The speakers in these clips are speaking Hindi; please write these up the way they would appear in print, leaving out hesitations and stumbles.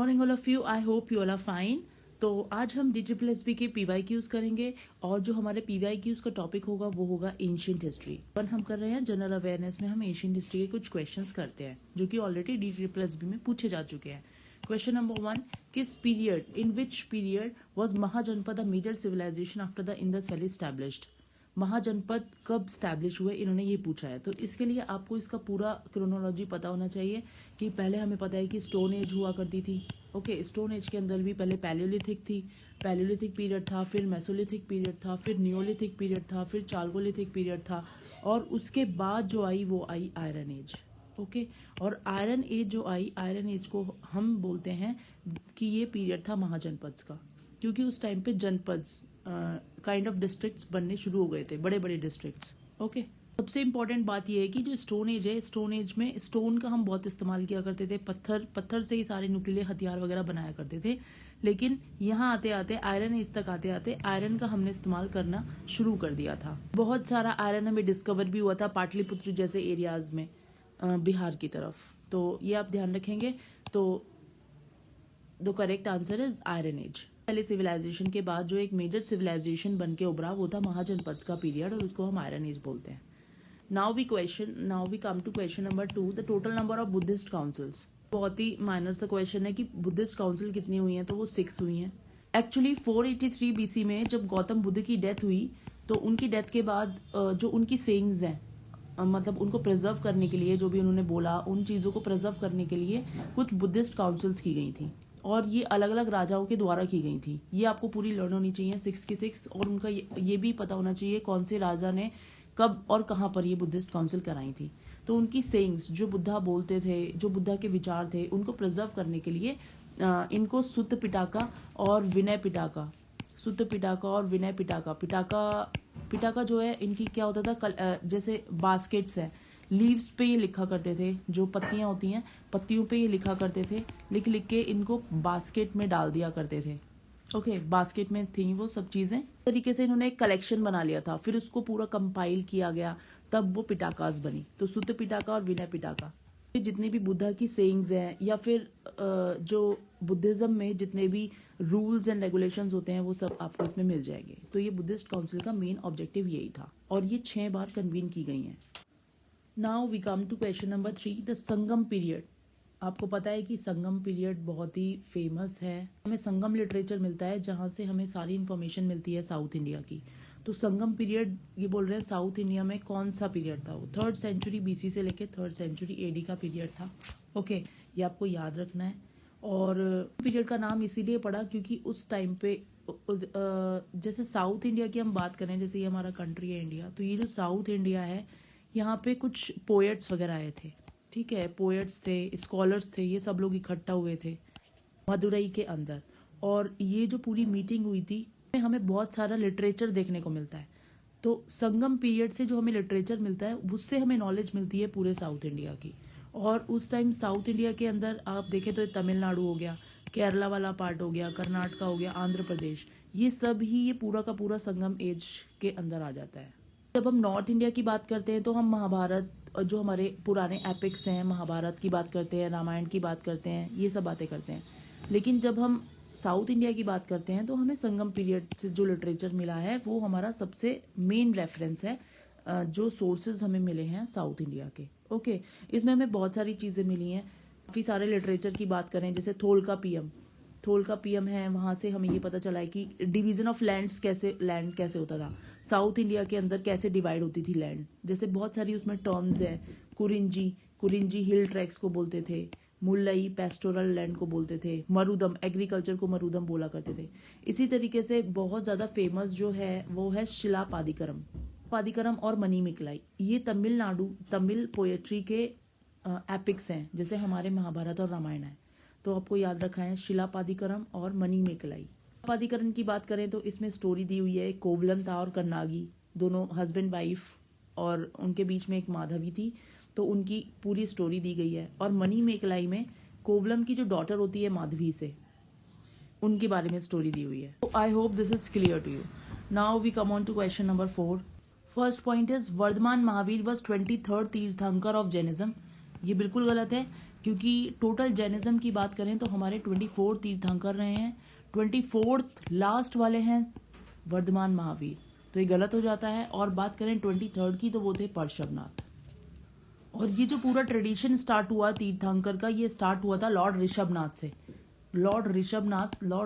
Morning all of you, I hope you all are fine. तो आज हम DSSB के PYQs करेंगे और जो हमारे PYQs का टॉपिक होगा वो होगा एंशिएंट हिस्ट्री। पर हम कर रहे हैं जनरल अवेयरनेस में हम एंशिएंट हिस्ट्री के कुछ क्वेश्चंस करते हैं जो कि ऑलरेडी DSSB में पूछे जा चुके हैं। क्वेश्चन नंबर 1, किस period in which period was Mahajanapada a major civilisation after the Indus valley established? Mahajanapada कब स्टैब्लिश हुए, इन्होंने ये पूछा है। तो इसके लिए आपको इसका पूरा क्रोनोलॉजी पता होना चाहिए कि पहले हमें पता है कि स्टोन एज हुआ करती थी। ओके, स्टोन एज के अंदर भी पहले पैलियोलिथिक थी, पैलियोलिथिक पीरियड था, फिर मेसोलिथिक पीरियड था, फिर नियोलिथिक पीरियड था, फिर चालकोलिथिक पीरियड था और उसके बाद जो आई वो आई आयरन एज। ओके, और आयरन एज जो आई, आयरन एज को हम बोलते हैं कि ये पीरियड था महाजनपद का, क्योंकि उस टाइम पे जनपद काइंड ऑफ डिस्ट्रिक्ट्स बनने शुरू हो गए थे, बड़े बड़े डिस्ट्रिक्ट्स। ओके, सबसे इंपॉर्टेंट बात यह है कि जो स्टोन एज है, स्टोन एज में स्टोन का हम बहुत इस्तेमाल किया करते थे, पत्थर से ही सारे नुकीले हथियार वगैरह बनाया करते थे। लेकिन यहाँ आते आते आयरन एज तक आते आते आयरन का हमने इस्तेमाल करना शुरू कर दिया था। बहुत सारा आयरन हमें डिस्कवर भी हुआ था पाटलिपुत्र जैसे एरियाज में, बिहार की तरफ। तो ये आप ध्यान रखेंगे। तो the correct answer is iron age. पहले सिविलाइजेशन के बाद जो एक मेजर सिविलाइजेशन बन के उभरा वो था महाजनपद का पीरियड और उसको हम आयरन एज बोलते हैं। Now we come to question number 2, the total number of Buddhist councils. बहुत ही माइनर सा क्वेश्चन है कि बुद्धिस्ट काउंसिल कितनी हुई हैं, तो वो 6 हुई हैं। एक्चुअली 483 BC में जब गौतम बुद्ध की डेथ हुई तो उनकी डेथ के बाद जो उनकी सेइंग्स हैं, मतलब उनको प्रिजर्व करने के लिए, जो भी उन्होंने बोला उन चीज़ों को प्रिजर्व करने के लिए कुछ बुद्धिस्ट काउंसिल्स की गई थी और ये अलग अलग राजाओं के द्वारा की गई थी। ये आपको पूरी लर्न होनी चाहिए 6 की 6, और उनका ये भी पता होना चाहिए कौन से राजा ने कब और कहाँ पर ये बुद्धिस्ट काउंसिल कराई थी। तो उनकी सेइंग्स जो बुद्धा बोलते थे, जो बुद्धा के विचार थे, उनको प्रिजर्व करने के लिए इनको सुत्त पिटाका और विनय पिटाका, सुत्त पिटाका और विनय पिटाका, पिटाका जो है इनकी क्या होता था, जैसे बास्केट्स है, लीव्स पे ये लिखा करते थे, जो पत्तियां होती हैं पत्तियों पे ये लिखा करते थे, लिख लिख के इनको बास्केट में डाल दिया करते थे। ओके, बास्केट में थी वो सब चीजें। तरीके से इन्होंने एक कलेक्शन बना लिया था, फिर उसको पूरा कंपाइल किया गया, तब वो पिटाकास बनी। तो सुत्त पिटाका और विनय पिटाका, जितनी भी बुद्धा की सेइंग्स हैं या फिर जो बुद्धिज्म में जितने भी रूल्स एंड रेगुलेशंस होते हैं वो सब आपको इसमें मिल जाएंगे। तो ये बुद्धिस्ट काउंसिल का मेन ऑब्जेक्टिव यही था और ये 6 बार कन्वीन की गई हैं। Now we come to question number 3, the Sangam period. आपको पता है कि संगम पीरियड बहुत ही फेमस है। हमें संगम लिटरेचर मिलता है जहाँ से हमें सारी इन्फॉर्मेशन मिलती है साउथ इंडिया की। तो संगम पीरियड ये बोल रहे हैं साउथ इंडिया में कौन सा पीरियड था, वो 3rd सेंचुरी BC से लेके 3rd सेंचुरी AD का पीरियड था। ओके, ये आपको याद रखना है। और पीरियड का नाम इसीलिए पड़ा क्योंकि उस टाइम पे जैसे साउथ इंडिया की हम बात करें, जैसे ये हमारा कंट्री है इंडिया, तो ये जो साउथ इंडिया है यहाँ पे कुछ पोएट्स वगैरह आए थे। ठीक है, पोएट्स थे, स्कॉलर्स थे, ये सब लोग इकट्ठा हुए थे मदुरई के अंदर, और ये जो पूरी मीटिंग हुई थी हमें बहुत सारा लिटरेचर देखने को मिलता है। तो संगम पीरियड से जो हमें लिटरेचर मिलता है उससे हमें नॉलेज मिलती है पूरे साउथ इंडिया की। और उस टाइम साउथ इंडिया के अंदर आप देखें तो तमिलनाडु हो गया, केरला वाला पार्ट हो गया, कर्नाटका हो गया, आंध्र प्रदेश, ये सब ही ये पूरा का पूरा संगम एज के अंदर आ जाता है। जब हम नॉर्थ इंडिया की बात करते हैं तो हम महाभारत, जो हमारे पुराने एपिक्स हैं, महाभारत की बात करते हैं, रामायण की बात करते हैं, ये सब बातें करते हैं। लेकिन जब हम साउथ इंडिया की बात करते हैं तो हमें संगम पीरियड से जो लिटरेचर मिला है वो हमारा सबसे मेन रेफरेंस है, जो सोर्सेज हमें मिले हैं साउथ इंडिया के। ओके, इसमें हमें बहुत सारी चीज़ें मिली हैं। काफ़ी सारे लिटरेचर की बात करें, जैसे थोल का पीएम है, वहाँ से हमें ये पता चला है कि डिवीजन ऑफ लैंड कैसे होता था, साउथ इंडिया के अंदर कैसे डिवाइड होती थी लैंड। जैसे बहुत सारी उसमें टर्म्स हैं, कुरिंजी हिल ट्रैक्स को बोलते थे, मुल्लई पेस्टोरल लैंड को बोलते थे, मरुदम एग्रीकल्चर को मरुदम बोला करते थे। इसी तरीके से बहुत ज़्यादा फेमस जो है वो है शिलापादिकरम और मणिमेकलाई। ये तमिल पोएट्री के एपिक्स हैं, जैसे हमारे महाभारत और रामायण है। तो आपको याद रखा है शिलापादिकरम और मणिमेकलाई। शिलापादिकरम की बात करें तो इसमें स्टोरी दी हुई है, कोवलम था और कन्नागी, दोनों हस्बैंड वाइफ, और उनके बीच में एक माधवी थी, तो उनकी पूरी स्टोरी दी गई है। और मणिमेकलाई में कोवलम की जो डॉटर होती है माधवी से, उनके बारे में स्टोरी दी हुई है। तो I hope this is clear to you. Now we come on to question number 4। First point is Vardhaman Mahavir was 23rd tirthankara of Jainism. ये बिल्कुल गलत है। क्योंकि टोटल जैनिज्म की बात करें तो हमारे 24 तीर्थंकर रहे हैं, 24th लास्ट वाले हैं वर्धमान महावीर, तो ये गलत हो जाता है। और बात करें 23rd की तो वो थे पार्श्वनाथ। और ये जो पूरा ट्रेडिशन स्टार्ट हुआ तीर्थंकर का, ये स्टार्ट हुआ था लॉर्ड ऋषभनाथ से। लॉर्ड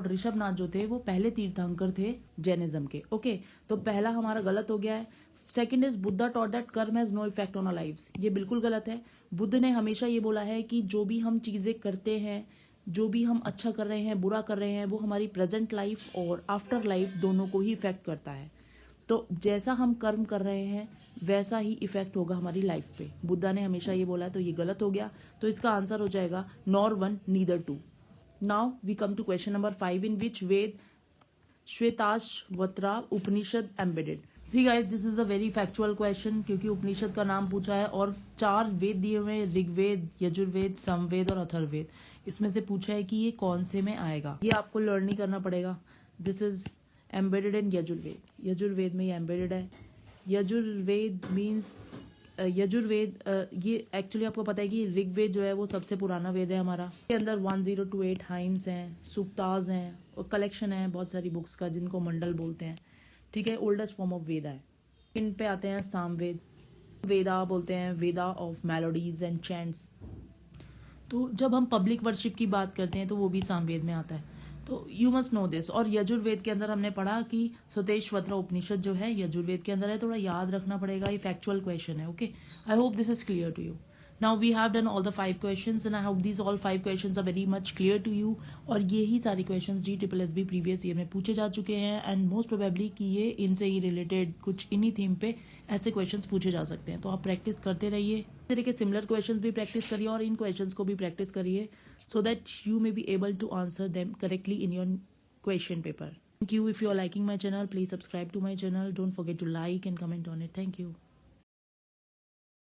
ऋषभनाथ जो थे वो पहले तीर्थंकर थे जैनिज्म के। ओके, तो पहला हमारा गलत हो गया है। Second is Buddha taught that karma has no effect on our lives, ये बिल्कुल गलत है। बुद्ध ने हमेशा ये बोला है कि जो भी हम चीजें करते हैं, जो भी हम अच्छा कर रहे हैं बुरा कर रहे हैं, वो हमारी प्रेजेंट लाइफ और आफ्टर लाइफ दोनों को ही इफेक्ट करता है। तो जैसा हम कर्म कर रहे हैं वैसा ही इफेक्ट होगा हमारी लाइफ पे, बुद्धा ने हमेशा ये बोला है। तो ये गलत हो गया, तो इसका आंसर हो जाएगा nor 1 neither 2। Now we come to question number 5, in which Veda Shvetashvatara Upanishad embedded. See guys, this is a very factual question, क्योंकि उपनिषद का नाम पूछा है और 4 वेद दिए हुए हैं, ऋग्वेद, यजुर्वेद, सामवेद और अथर्ववेद। इसमें से पूछा है कि ये कौन से में आएगा, ये आपको लर्न नहीं करना पड़ेगा। This is embedded in Yajurveda, Yajurveda में ये एम्बेडेड है। यजुर्वेद मीन्स ये एक्चुअली आपको पता है कि ऋग्वेद जो है वो सबसे पुराना वेद है हमारा। के अंदर 1028 हाइम्स हैं, सूक्ताज हैं और कलेक्शन है बहुत सारी बुक्स का जिनको मंडल बोलते हैं। ठीक है, ओल्डेस्ट फॉर्म ऑफ वेदा है। इन पे आते हैं सामवेद, वेदा बोलते हैं, वेदा ऑफ मेलोडीज एंड चैंट्स। तो जब हम पब्लिक वर्शिप की बात करते हैं तो वो भी सामवेद में आता है, तो यू मस्ट नो दिस। और यजुर्वेद के अंदर हमने पढ़ा कि सुतेश्वत्र उपनिषद जो है यजुर्वेद के अंदर है, थोड़ा याद रखना पड़ेगा, ये फैक्चुअल क्वेश्चन है। Okay, I hope this is clear to you. Now we have done all the 5 questions and I hope these all 5 questions are very much clear to you. और ये ही सारे क्वेश्चंस GSSB प्रीवियस ईयर में पूछे जा चुके हैं एंड मोस्ट प्रोबेबली कि ये इनसे ही रिलेटेड कुछ इन्हीं थीम पे ऐसे क्वेश्चंस पूछे जा सकते हैं। तो आप प्रैक्टिस करते रहिए, इस तरह के सिमिलर क्वेश्चंस भी प्रैक्टिस करिए और इन क्वेश्चंस को भी प्रैक्टिस करिए, so that you may be able to answer them correctly in your question paper. Thank you. If you are liking my channel, please subscribe to my channel. Don't forget to like and comment on it. Thank you.